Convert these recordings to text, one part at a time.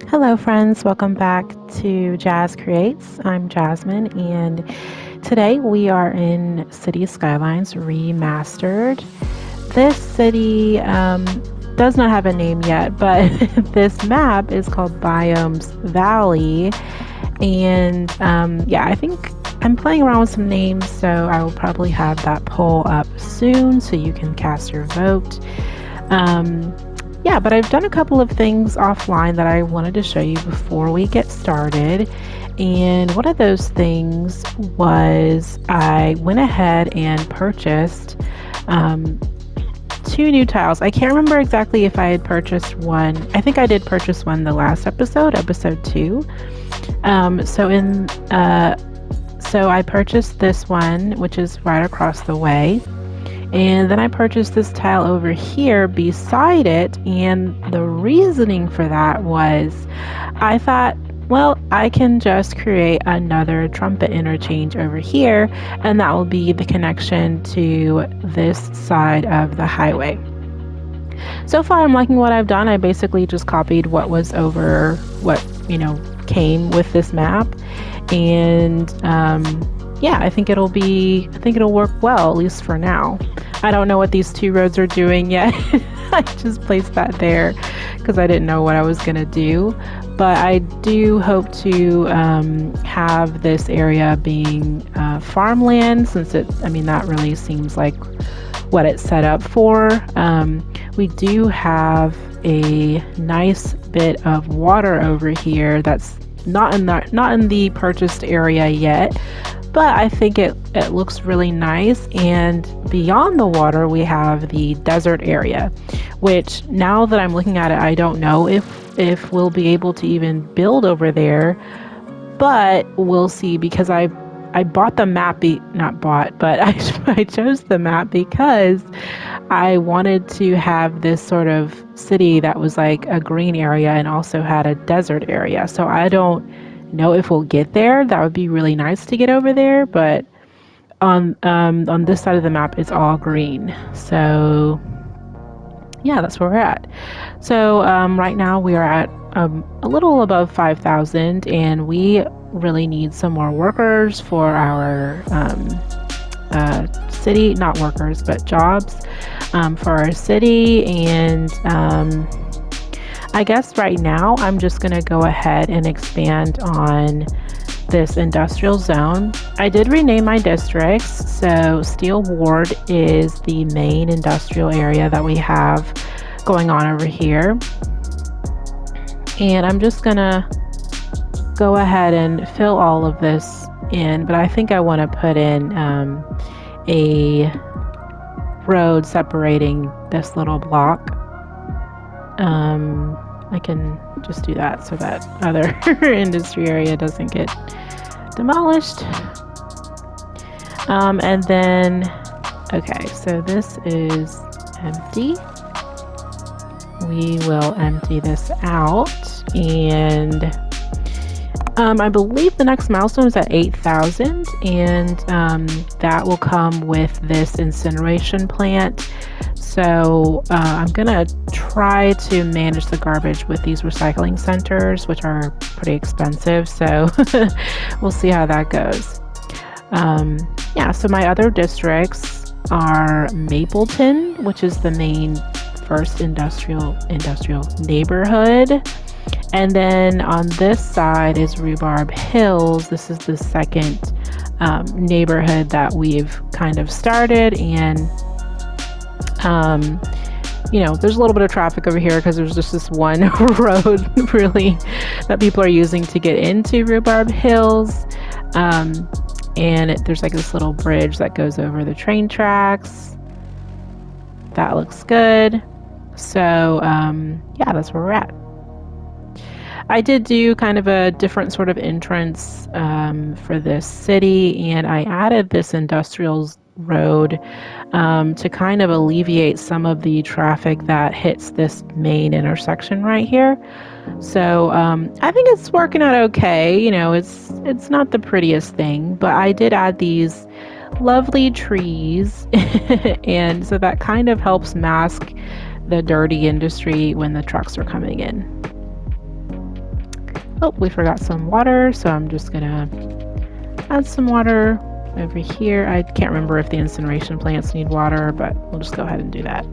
Hello, friends. Welcome back to Jazz Creates. I'm Jasmine, and today we are in City Skylines Remastered. This city does not have a name yet, but this map is called Biomes Valley. And yeah, I think I'm playing around with some names, so I will probably have that poll up soon so you can cast your vote. Um, yeah, but I've done a couple of things offline that I wanted to show you before we get started. And one of those things was I went ahead and purchased um, two new tiles. I can't remember exactly if I had purchased one. I think I did purchase one the last episode, episode 2. Um, so in so I purchased this one, which is right across the way. And then I purchased this tile over here beside it. And the reasoning for that was I thought, well, I can just create another trumpet interchange over here, and that will be the connection to this side of the highway. So far, I'm liking what I've done. I basically just copied what was over what, came with this map. And yeah, I think it'll work well, at least for now. I don't know what these two roads are doing yet. I just placed that there because I didn't know what I was gonna do. But I do hope to have this area being farmland, since that really seems like what it's set up for. We do have a nice bit of water over here that's not in the purchased area yet, but I think it looks really nice. And beyond the water, we have the desert area, which now that I'm looking at it, I don't know if we'll be able to even build over there, but we'll see, because I bought the map, not bought, but I chose the map because I wanted to have this sort of city that was like a green area and also had a desert area. So I don't know if we'll get there. That would be really nice to get over there, but on this side of the map it's all green. So yeah, that's where we're at. So right now we are at a little above 5,000, and we really need some more workers for our city, not workers, but jobs for our city. And I guess right now I'm just going to go ahead and expand on this industrial zone. I did rename my districts. So Steel Ward is the main industrial area that we have going on over here. And I'm just going to go ahead and fill all of this in, but I think I want to put in a road separating this little block. I can just do that so that other industry area doesn't get demolished. And then, okay, so this is empty. We will empty this out, and I believe the next milestone is at 8,000, and that will come with this incineration plant. So I'm gonna try to manage the garbage with these recycling centers, which are pretty expensive. So we'll see how that goes. Yeah, so my other districts are Mapleton, which is the main first industrial neighborhood. And then on this side is Rhubarb Hills. This is the second neighborhood that we've kind of started. And there's a little bit of traffic over here because there's just this one road really that people are using to get into Rhubarb Hills. And there's like this little bridge that goes over the train tracks. That looks good. So yeah, that's where we're at. I did do kind of a different sort of entrance for this city, and I added this industrial road to kind of alleviate some of the traffic that hits this main intersection right here. So I think it's working out okay. It's not the prettiest thing, but I did add these lovely trees, and so that kind of helps mask the dirty industry when the trucks are coming in. Oh, we forgot some water, so I'm just gonna add some water over here. I can't remember if the incineration plants need water, but we'll just go ahead and do that.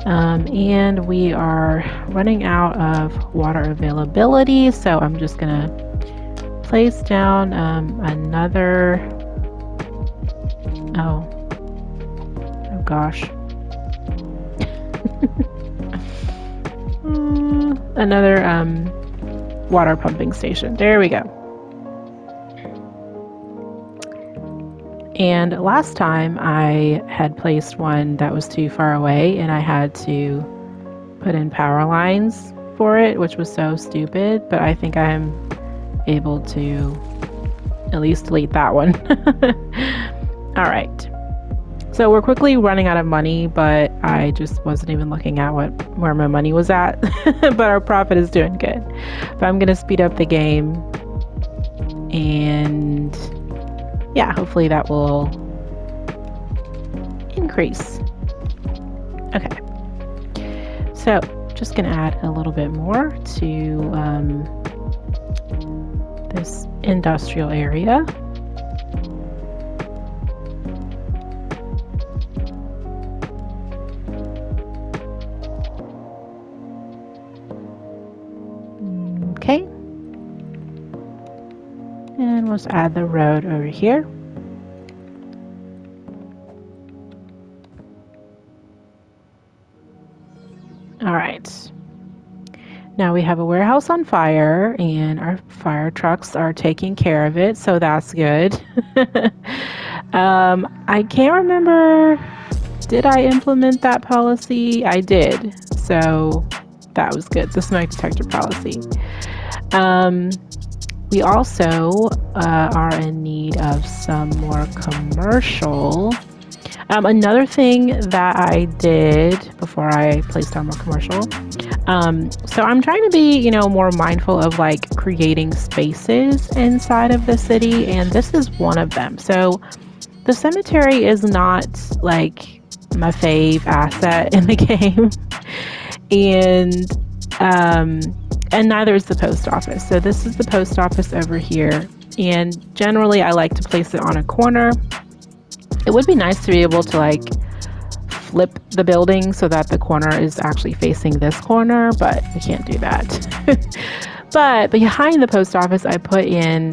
And we are running out of water availability, so I'm just gonna place down another. Oh gosh. Another water pumping station. There we go. And last time I had placed one that was too far away and I had to put in power lines for it, which was so stupid, but I think I'm able to at least delete that one. All right. So we're quickly running out of money, but I just wasn't even looking at where my money was at. But our profit is doing good. But I'm going to speed up the game. And yeah, hopefully that will increase. Okay. So just going to add a little bit more to this industrial area. Okay. And let's add the road over here. All right. Now we have a warehouse on fire and our fire trucks are taking care of it, so that's good. I can't remember, did I implement that policy? I did, so that was good, the smoke detector policy. We also are in need of some more commercial. Another thing that I did before I placed down more commercial, so I'm trying to be, more mindful of like creating spaces inside of the city, and this is one of them. So the cemetery is not like my fave asset in the game, and neither is the post office. So this is the post office over here, and generally I like to place it on a corner. It would be nice to be able to like flip the building so that the corner is actually facing this corner, but we can't do that. But behind the post office, I put in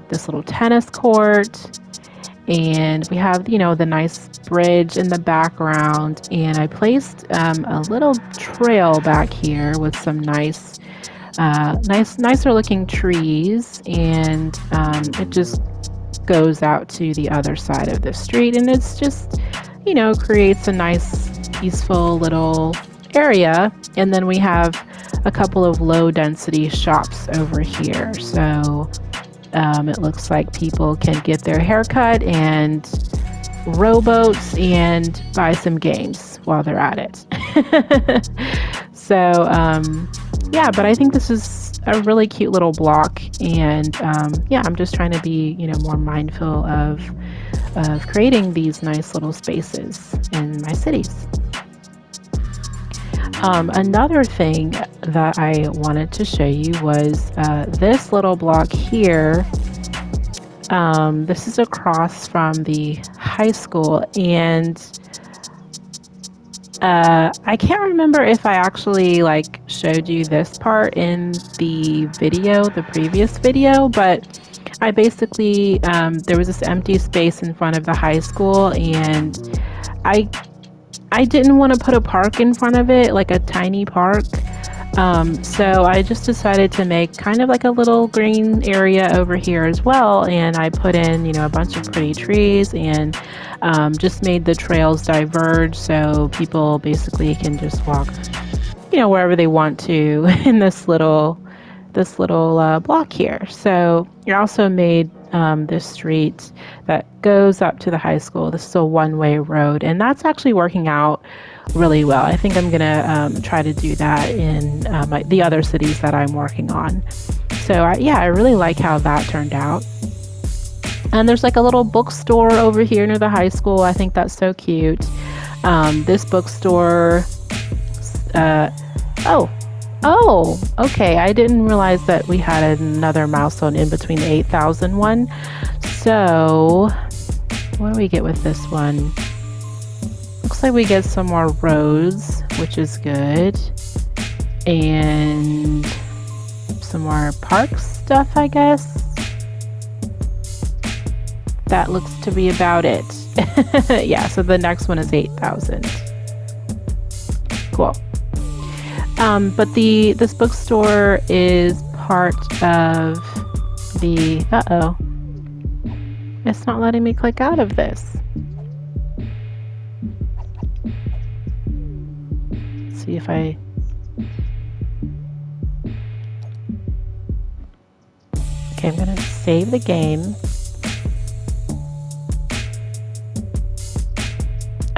this little tennis court, and we have, the nice bridge in the background, and I placed a little trail back here with some nicer looking trees, and it just goes out to the other side of the street, and it's just, creates a nice peaceful little area. And then we have a couple of low density shops over here, so it looks like people can get their hair cut and rowboats and buy some games while they're at it. So yeah, but I think this is a really cute little block, and yeah, I'm just trying to be, more mindful of creating these nice little spaces in my cities. Another thing that I wanted to show you was this little block here. This is across from the high school, and I can't remember if I actually showed you this part in the video, the previous video, but I basically, there was this empty space in front of the high school, and I didn't want to put a park in front of it, like a tiny park. So I just decided to make kind of like a little green area over here as well, and I put in, a bunch of pretty trees, and just made the trails diverge so people basically can just walk, wherever they want to in this little block here. So you also made this street that goes up to the high school. This is a one-way road, and that's actually working out really well. I think I'm gonna try to do that in the other cities that I'm working on. So yeah, I really like how that turned out. And there's like a little bookstore over here near the high school. I think that's so cute. This bookstore, oh, Oh, okay. I didn't realize that we had another milestone in between the 8,000 one. So, what do we get with this one? Looks like we get some more roads, which is good. And some more park stuff, I guess. That looks to be about it. Yeah, so the next one is 8,000. Cool. But this bookstore is part of the... Uh-oh. It's not letting me click out of this. Let's see if I... Okay, I'm gonna save the game.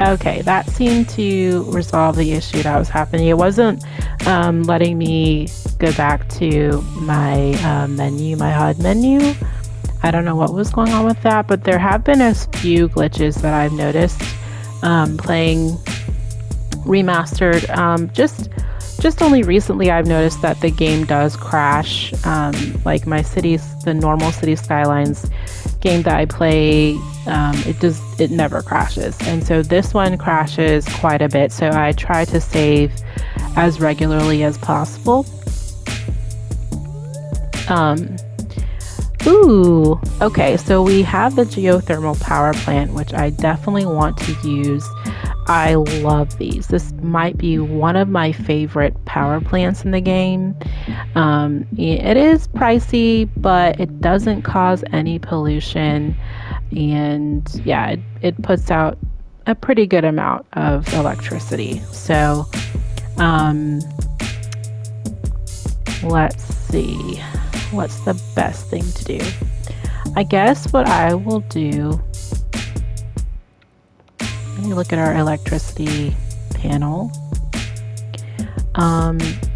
Okay, that seemed to resolve the issue that was happening. It wasn't letting me go back to my menu, my HUD menu. I don't know what was going on with that, but there have been a few glitches that I've noticed playing Remastered. Just only recently I've noticed that the game does crash. Like the normal City Skylines game that I play, it never crashes, and so this one crashes quite a bit. So I try to save as regularly as possible. Ooh, okay, so we have the geothermal power plant, which I definitely want to use. I love these. This might be one of my favorite power plants in the game. It is pricey, but it doesn't cause any pollution. And yeah, it puts out a pretty good amount of electricity. So let's see. What's the best thing to do? I guess what I will do, let me look at our electricity panel.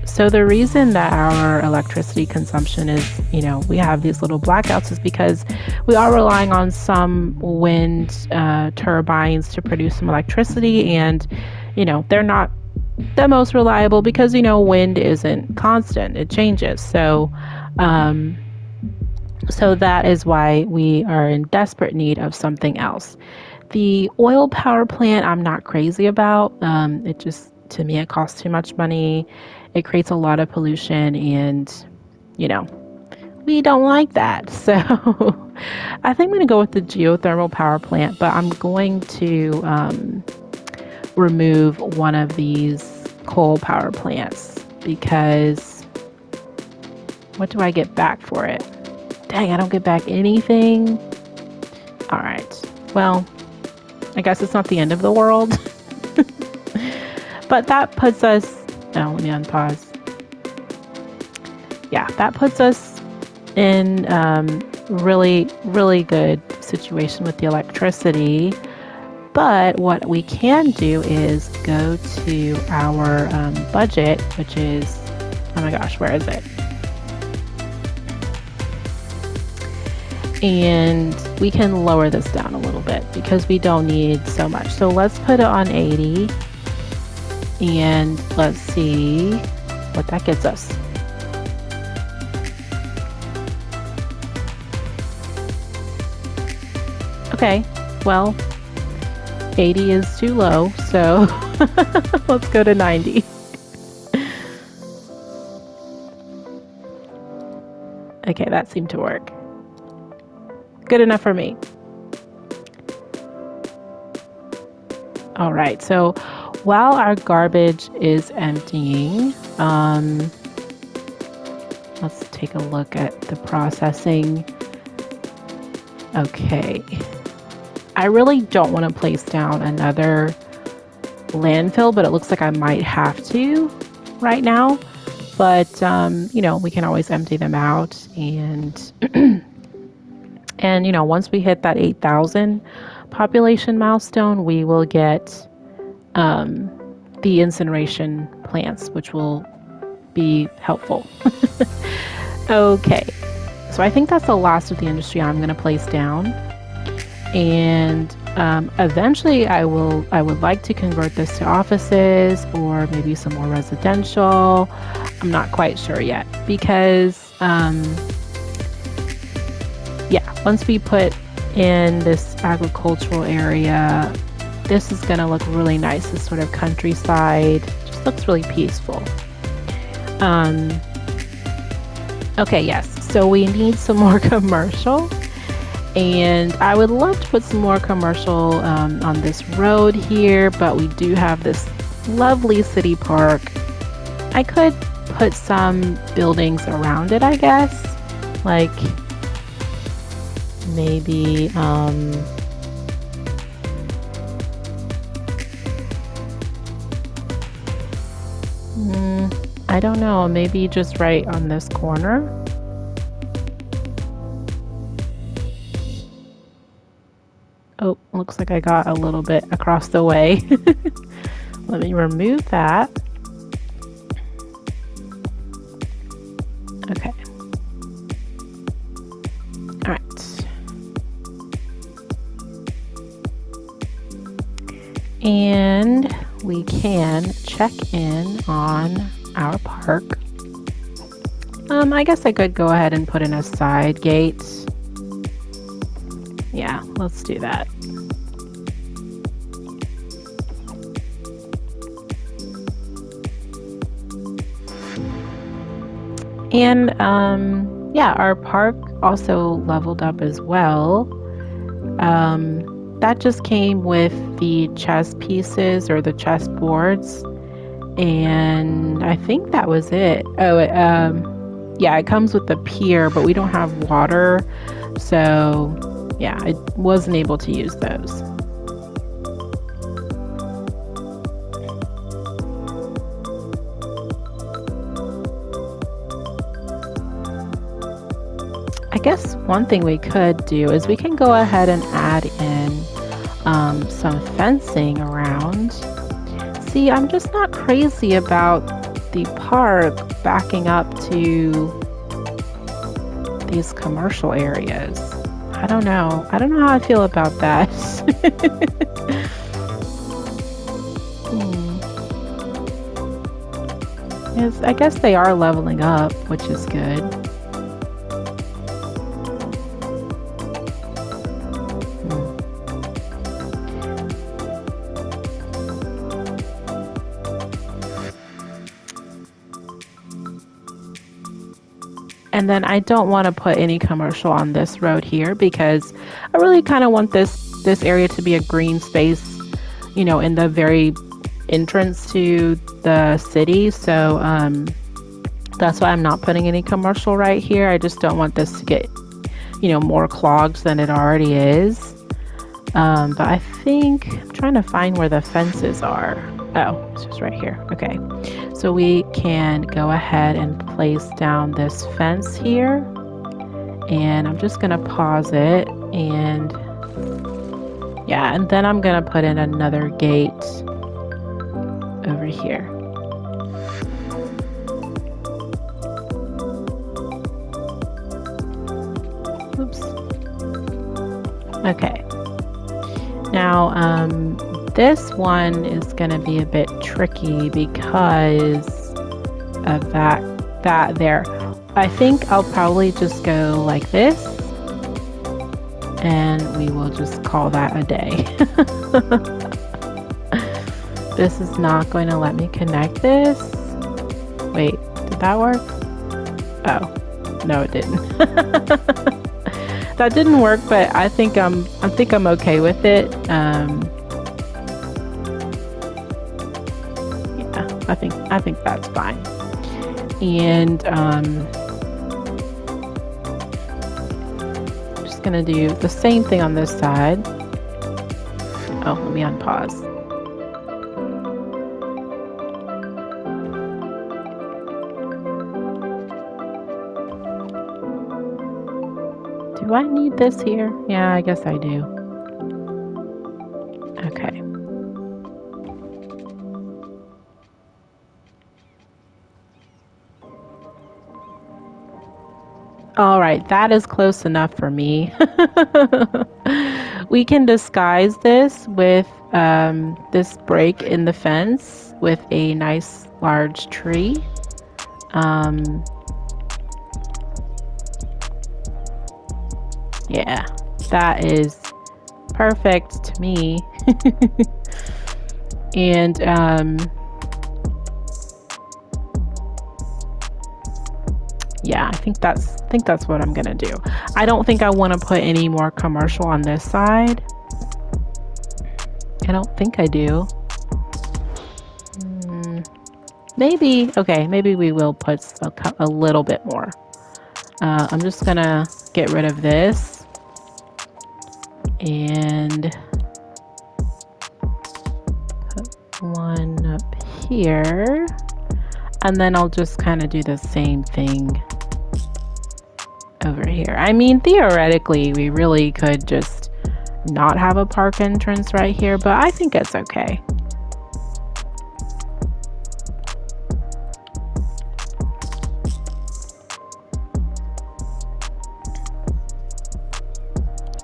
So the reason that our electricity consumption is, we have these little blackouts is because we are relying on some wind turbines to produce some electricity, and they're not the most reliable because wind isn't constant, it changes. So that is why we are in desperate need of something else. The oil power plant I'm not crazy about. It just, to me, it costs too much money. It creates a lot of pollution, and we don't like that. So I think I'm going to go with the geothermal power plant, but I'm going to remove one of these coal power plants because what do I get back for it? Dang, I don't get back anything. All right. Well, I guess it's not the end of the world. But that puts us... Oh, let me unpause. Yeah, that puts us in really, really good situation with the electricity. But what we can do is go to our budget, which is... Oh my gosh, where is it? And we can lower this down a little bit because we don't need so much. So let's put it on 80 and let's see what that gets us. Okay, well, 80 is too low, so let's go to 90. Okay, that seemed to work. Good enough for me. All right, so while our garbage is emptying, let's take a look at the processing. Okay. I really don't want to place down another landfill, but it looks like I might have to right now. But, we can always empty them out, and and once we hit that 8,000 population milestone, we will get the incineration plants, which will be helpful. Okay, so I think that's the last of the industry I'm going to place down, and eventually I would like to convert this to offices or maybe some more residential. I'm not quite sure yet because, yeah, once we put in this agricultural area, this is going to look really nice. This sort of countryside just looks really peaceful. Okay, yes, so we need some more commercial. And I would love to put some more commercial on this road here, but we do have this lovely city park. I could put some buildings around it, I guess. Like maybe I don't know, maybe just right on this corner. Oh, looks like I got a little bit across the way. Let me remove that. Okay. All right. And we can check in on our park. I guess I could go ahead and put in a side gate. Yeah, let's do that. And yeah, our park also leveled up as well. That just came with the chess pieces or the chess boards, and I think that was it. Oh, yeah, it comes with the pier, but we don't have water, so yeah, I wasn't able to use those. I guess one thing we could do is we can go ahead and add in some fencing around. See, I'm just not crazy about the park backing up to these commercial areas. I don't know. I don't know how I feel about that. Yes, I guess they are leveling up, which is good. And then I don't want to put any commercial on this road here because I really kind of want this area to be a green space, you know, in the very entrance to the city. So that's why I'm not putting any commercial right here. I just don't want this to get, you know, more clogged than it already is. But I think I'm trying to find where the fences are. Oh, it's just right here. Okay. So we can go ahead and place down this fence here. And I'm just going to pause it. And yeah, and then I'm going to put in another gate over here. Oops. Okay. Now, this one is going to be a bit tricky because of that there. I think I'll probably just go like this, and we will just call that a day. This is not going to let me connect this. Wait, did that work? Oh, no, it didn't. That didn't work, but I think I'm okay with it. Yeah, I think that's fine. And I'm just gonna do the same thing on this side. Oh, let me unpause. Do I need this here? Yeah, I guess I do. Okay. All right, that is close enough for me. We can disguise this with this break in the fence with a nice large tree. Yeah, that is perfect to me. And yeah, I think that's what I'm gonna do. I don't think I want to put any more commercial on this side. I don't think I do. Maybe, okay, maybe we will put a little bit more. I'm just gonna get rid of this and put one up here, and then I'll just kind of do the same thing over here. I mean, theoretically, we really could just not have a park entrance right here, but I think it's okay.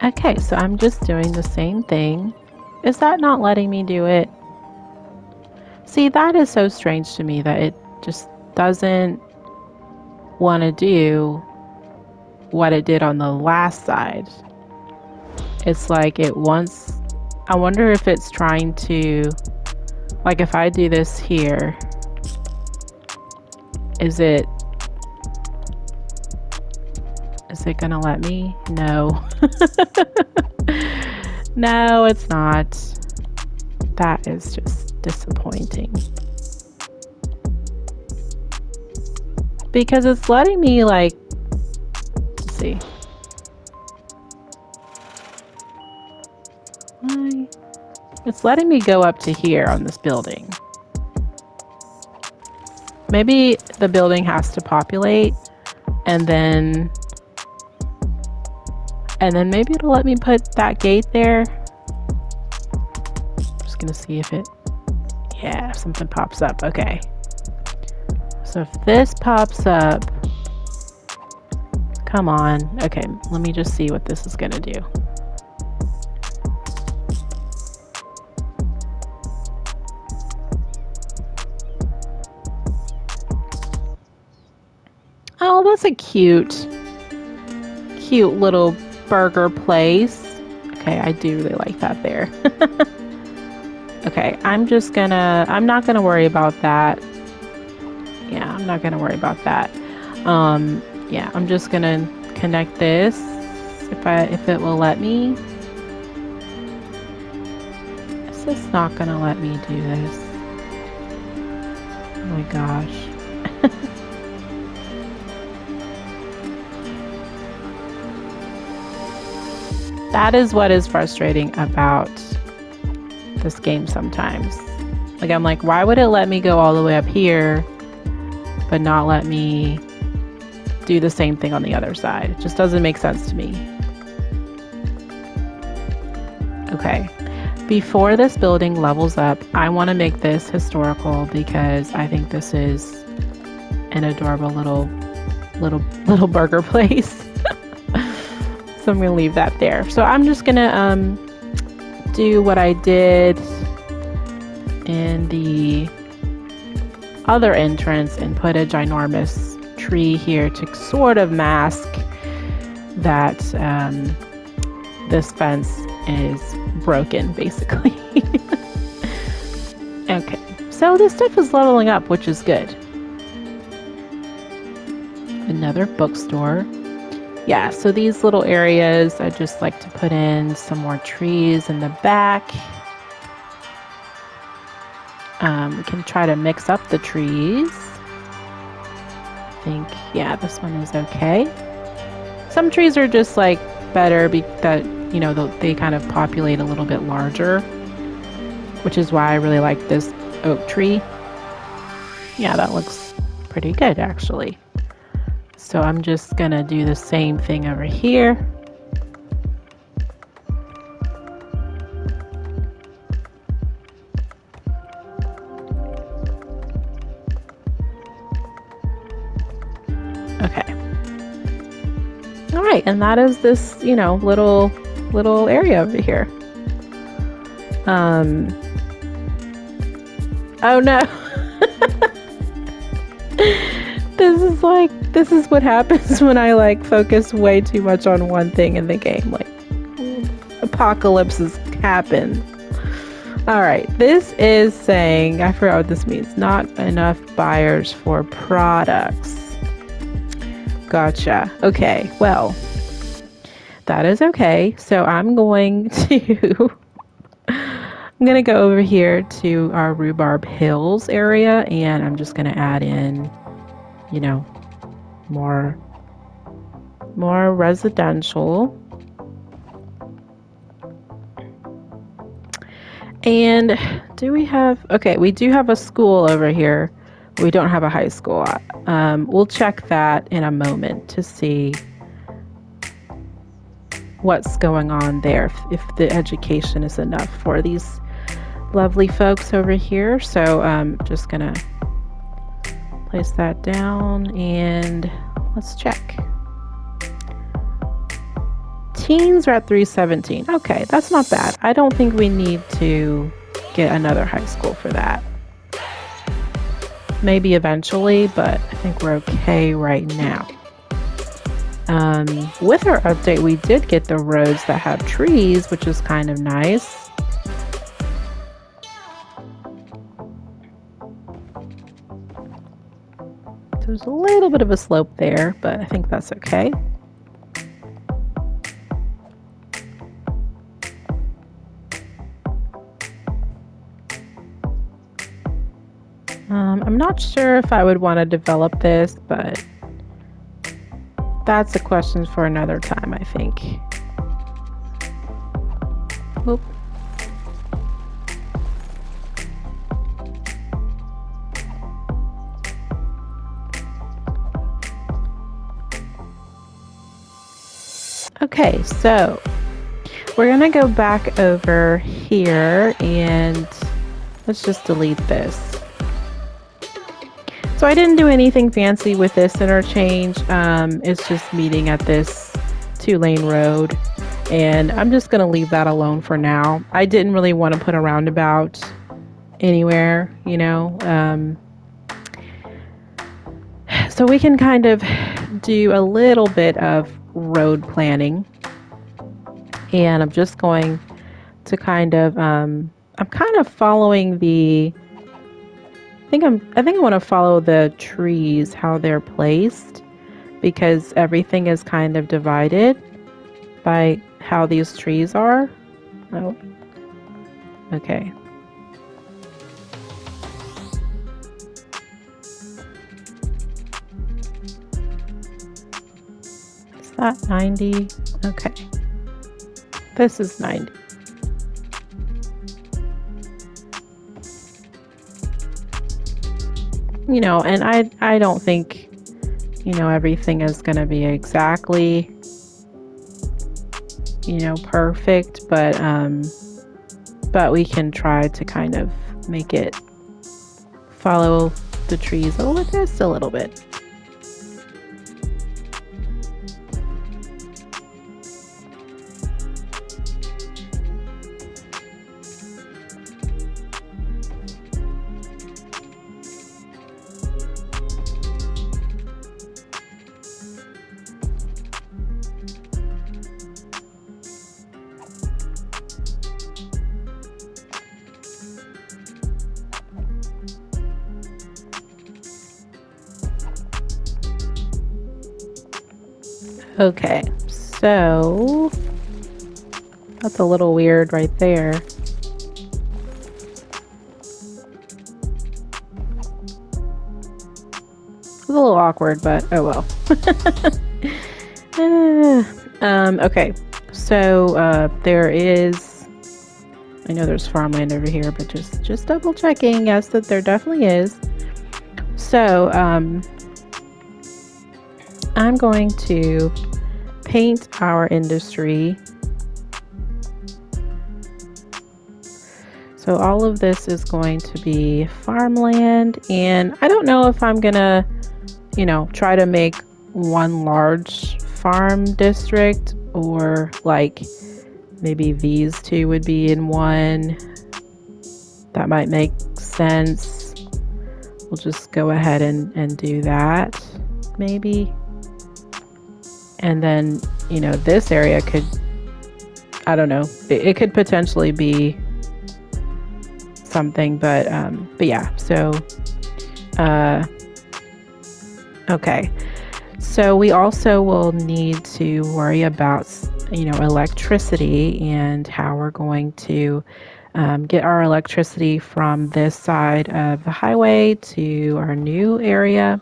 Okay, so I'm just doing the same thing. Is that not letting me do it? See, that is so strange to me that it just doesn't want to do what it did on the last side. It's like it wants... I wonder if it's trying to... Like if I do this here, is it gonna let me? No. No, it's not. That is just disappointing. Because it's letting me like, let's see. Why? It's letting me go up to here on this building. Maybe the building has to populate and then maybe it'll let me put that gate there. I'm just gonna see if it, yeah, if something pops up. Okay. So if this pops up, come on. Okay, let me just see what this is gonna do. Oh, that's a cute little burger place. Okay, I do really like that there. Okay, I'm not gonna worry about that. Yeah, I'm not gonna worry about that. Yeah, I'm just gonna connect this if it will let me. Is this not gonna let me do this? Oh my gosh. That is what is frustrating about this game sometimes. Like, I'm like, why would it let me go all the way up here, but not let me do the same thing on the other side? It just doesn't make sense to me. Okay, before this building levels up, I want to make this historical because I think this is an adorable little burger place. So I'm gonna leave that there. So I'm just gonna do what I did in the other entrance and put a ginormous tree here to sort of mask that this fence is broken, basically. Okay, so this stuff is leveling up, which is good. Another bookstore. Yeah, so these little areas, I just like to put in some more trees in the back. We can try to mix up the trees. I think, yeah, this one is okay. Some trees are just like better because, you know, they kind of populate a little bit larger, which is why I really like this oak tree. Yeah, that looks pretty good actually. So I'm just gonna do the same thing over here. Okay. All right, and that is this, you know, little area over here. Oh no. this is what happens when I like focus way too much on one thing in the game. Like apocalypses happen. All right, this is saying, I forgot what this means. Not enough buyers for products. Gotcha. Okay, well, that is okay. So I'm going to go over here to our Rhubarb Hills area, and I'm just going to add in, you know, more residential. And do we have, okay, we do have a school over here. We don't have a high school. We'll check that in a moment to see what's going on there, if the education is enough for these lovely folks over here. So I'm just gonna place that down and let's check. Teens are at 317. Okay, that's not bad. I don't think we need to get another high school for that. Maybe eventually, but I think we're okay right now. With our update, we did get the roads that have trees, which is kind of nice. There's a little bit of a slope there, but I think that's okay. I'm not sure if I would want to develop this, but that's a question for another time, I think. Whoop. Okay, so we're gonna go back over here and let's just delete this. So I didn't do anything fancy with this interchange. It's just meeting at this 2-lane road, and I'm just gonna leave that alone for now. I didn't really want to put a roundabout anywhere, you know. So we can kind of do a little bit of road planning, and I'm just going to kind of I'm kind of following the I think I want to follow the trees, how they're placed, because everything is kind of divided by how these trees are. Oh, okay. Is that 90? Okay. This is 90. You know, and I don't think, you know, everything is going to be exactly, you know, perfect, but we can try to kind of make it follow the trees just a little bit. Okay, so that's a little weird right there. It's a little awkward, but oh well. Okay, so there is, I know there's farmland over here, but just double checking. Yes, that there definitely is. So I'm going to paint our industry. So all of this is going to be farmland, and I don't know if I'm gonna, you know, try to make one large farm district, or like maybe these two would be in one. That might make sense. We'll just go ahead and do that. desk maybe. And then, you know, this area could, I don't know, it could potentially be something, but yeah, so, okay. So we also will need to worry about, you know, electricity and how we're going to get our electricity from this side of the highway to our new area.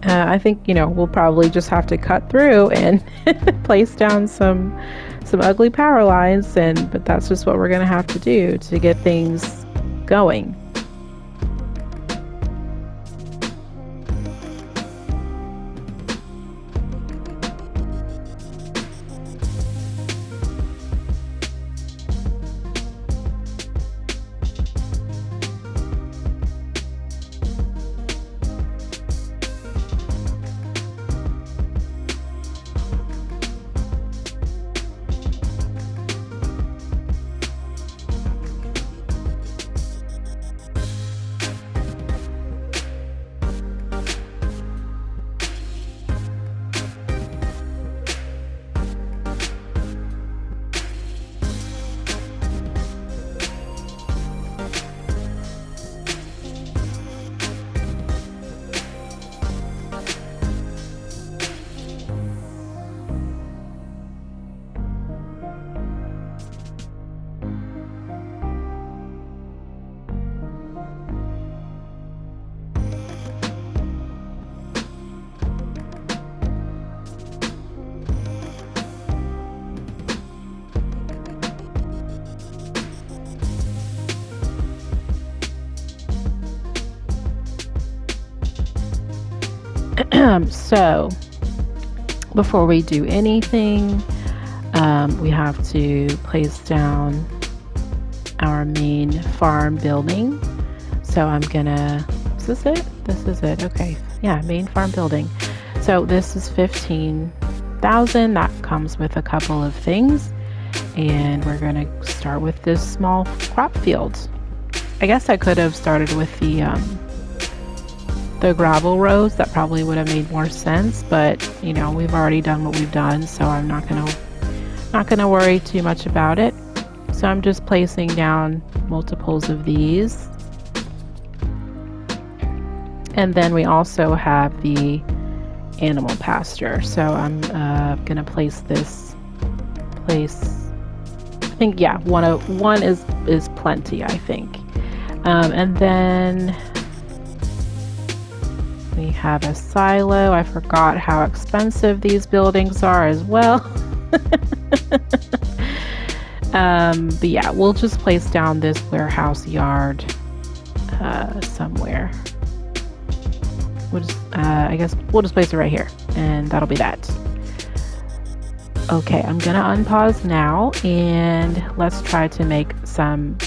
I think, you know, we'll probably just have to cut through and place down some ugly power lines, but that's just what we're going to have to do to get things going. So before we do anything, we have to place down our main farm building. So I'm gonna, is this it? This is it, okay. Yeah, main farm building. So this is 15,000. That comes with a couple of things. And we're gonna start with this small crop field. I guess I could have started with the gravel roads. That probably would have made more sense, but you know, we've already done what we've done, so I'm not gonna worry too much about it. So I'm just placing down multiples of these. And then we also have the animal pasture. So I'm gonna place this I think, yeah, one is plenty, I think. And then we have a silo. I forgot how expensive these buildings are as well. But yeah, we'll just place down this warehouse yard somewhere. I guess we'll just place it right here, and that'll be that. Okay, I'm gonna unpause now, and let's try to make some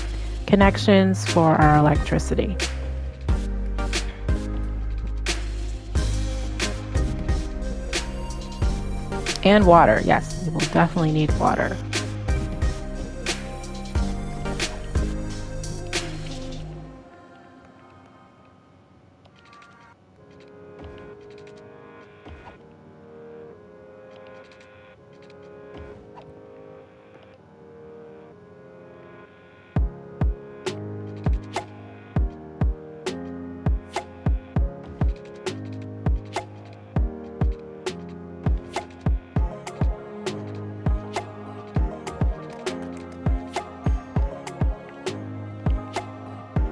connections for our electricity. And water, yes, we will definitely need water.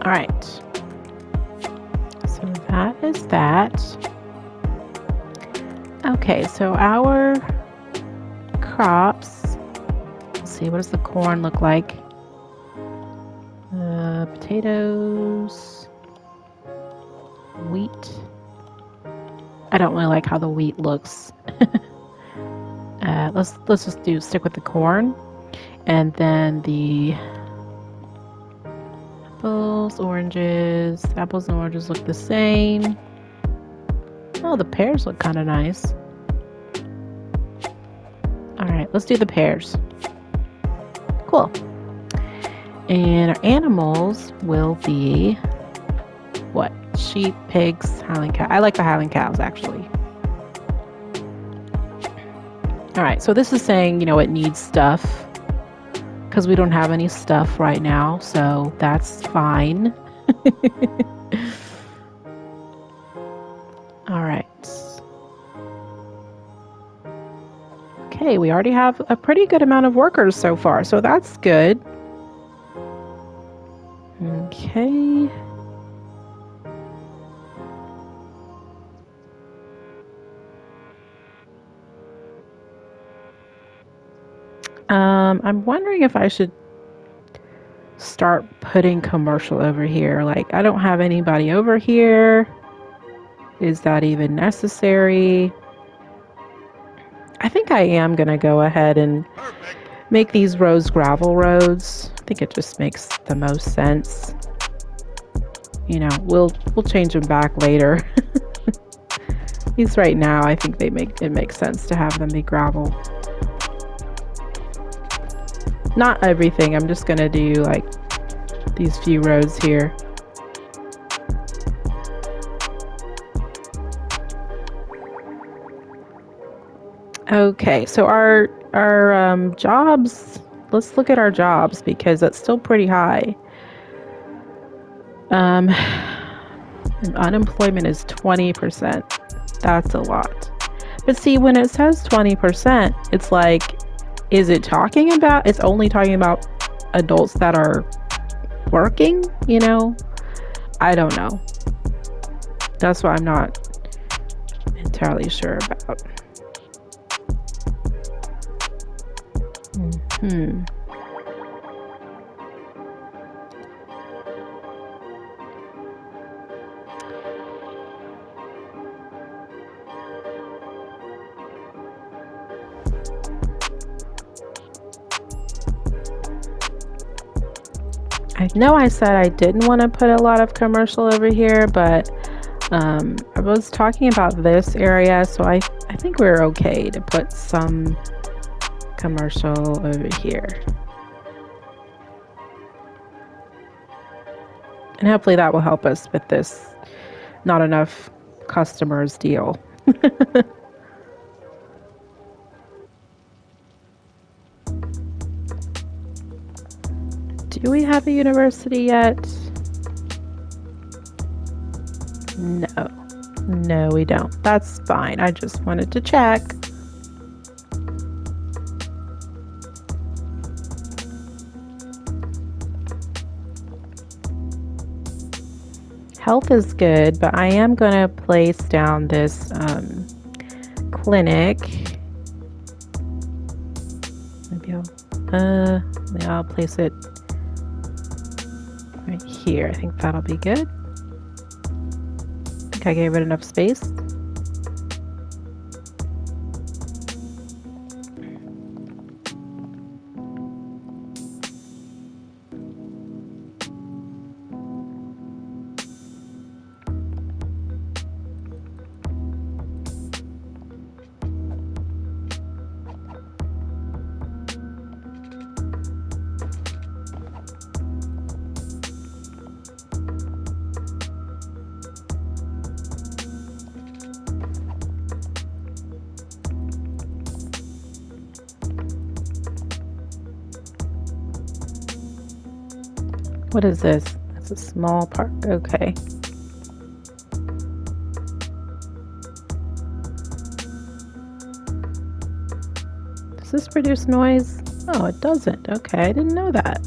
All right, so that is that. Okay, so our crops, let's see, what does the corn look like? Potatoes, wheat. I don't really like how the wheat looks. Let's just stick with the corn, and then the apples, oranges. Apples and oranges look the same. Oh, the pears look kind of nice. All right, let's do the pears. Cool. And our animals will be what? Sheep, pigs, Highland cow. I like the Highland cows, actually. All right, so this is saying, you know, it needs stuff because we don't have any stuff right now, so that's fine. All right. Okay, we already have a pretty good amount of workers so far, so that's good. Okay. I'm wondering if I should start putting commercial over here. Like, I don't have anybody over here. Is that even necessary? I think I am going to go ahead and make these roads gravel roads. I think it just makes the most sense. You know, we'll change them back later. At least right now, I think it makes sense to have them be gravel. Not everything. I'm just going to do like these few roads here. Okay, so our jobs, let's look at our jobs because that's still pretty high. Unemployment is 20%. That's a lot. But see, when it says 20%, it's like, is it talking about, it's only talking about adults that are working, you know? I don't know. That's what I'm not entirely sure about. I know I said I didn't want to put a lot of commercial over here, but I was talking about this area, so I think we're okay to put some commercial over here. And hopefully that will help us with this not enough customers deal. Do we have a university yet? No, we don't. That's fine. I just wanted to check. Health is good, but I am going to place down this clinic. Maybe I'll place it right here. I think that'll be good. I think I gave it enough space. What is this? That's a small park. Okay. Does this produce noise? Oh, it doesn't. Okay, I didn't know that.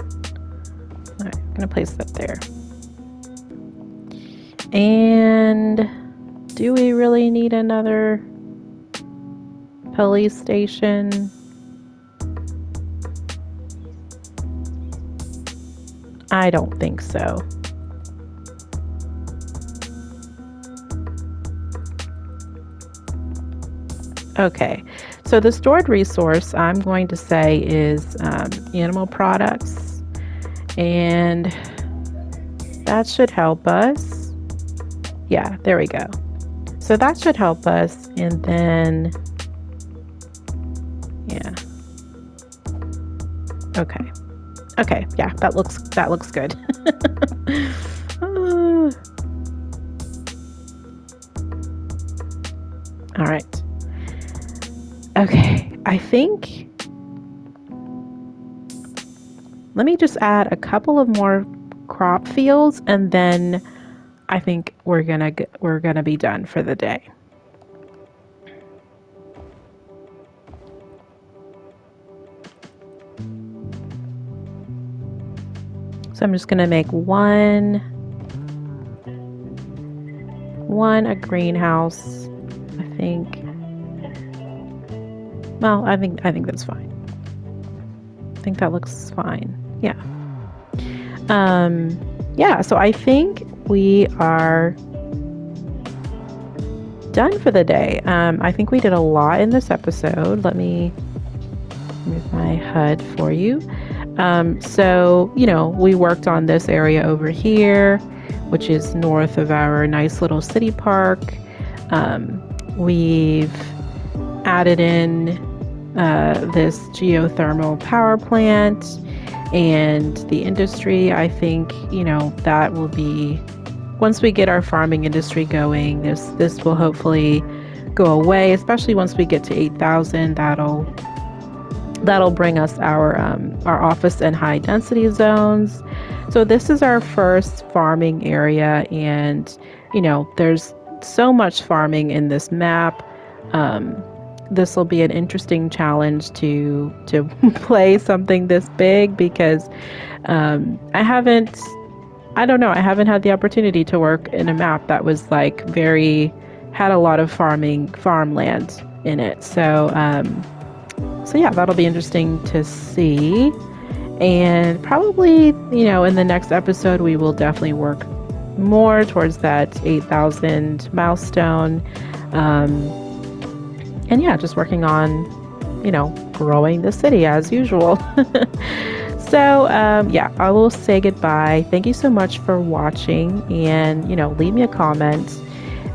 All right, I'm gonna place that there. And do we really need another police station? I don't think so. Okay, so the stored resource I'm going to say is animal products, and that should help us. Yeah, there we go. So that should help us, and then, yeah. Okay. Okay, yeah, that looks good. All right. Okay, I think let me just add a couple of more crop fields, and then I think we're gonna be done for the day. So I'm just gonna make one a greenhouse. I think. Well, I think that's fine. I think that looks fine. Yeah. Yeah. So I think we are done for the day. I think we did a lot in this episode. Let me move my HUD for you. So, you know, we worked on this area over here, which is north of our nice little city park. We've added in this geothermal power plant and the industry. I think, you know, that will be, once we get our farming industry going, this will hopefully go away, especially once we get to 8,000. That'll bring us our office and high density zones. So this is our first farming area, and you know, there's so much farming in this map. This will be an interesting challenge to play something this big, because I haven't had the opportunity to work in a map that was like had a lot of farmland in it. So yeah, that'll be interesting to see. And probably, you know, in the next episode, we will definitely work more towards that 8,000 milestone. And yeah, just working on, you know, growing the city as usual. So yeah, I will say goodbye. Thank you so much for watching, and, you know, leave me a comment.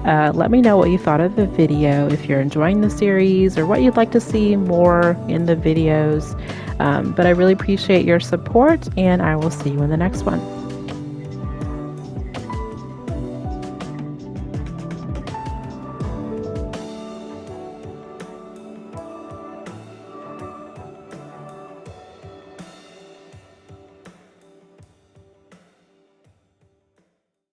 Let me know what you thought of the video, if you're enjoying the series, or what you'd like to see more in the videos. But I really appreciate your support, and I will see you in the next one.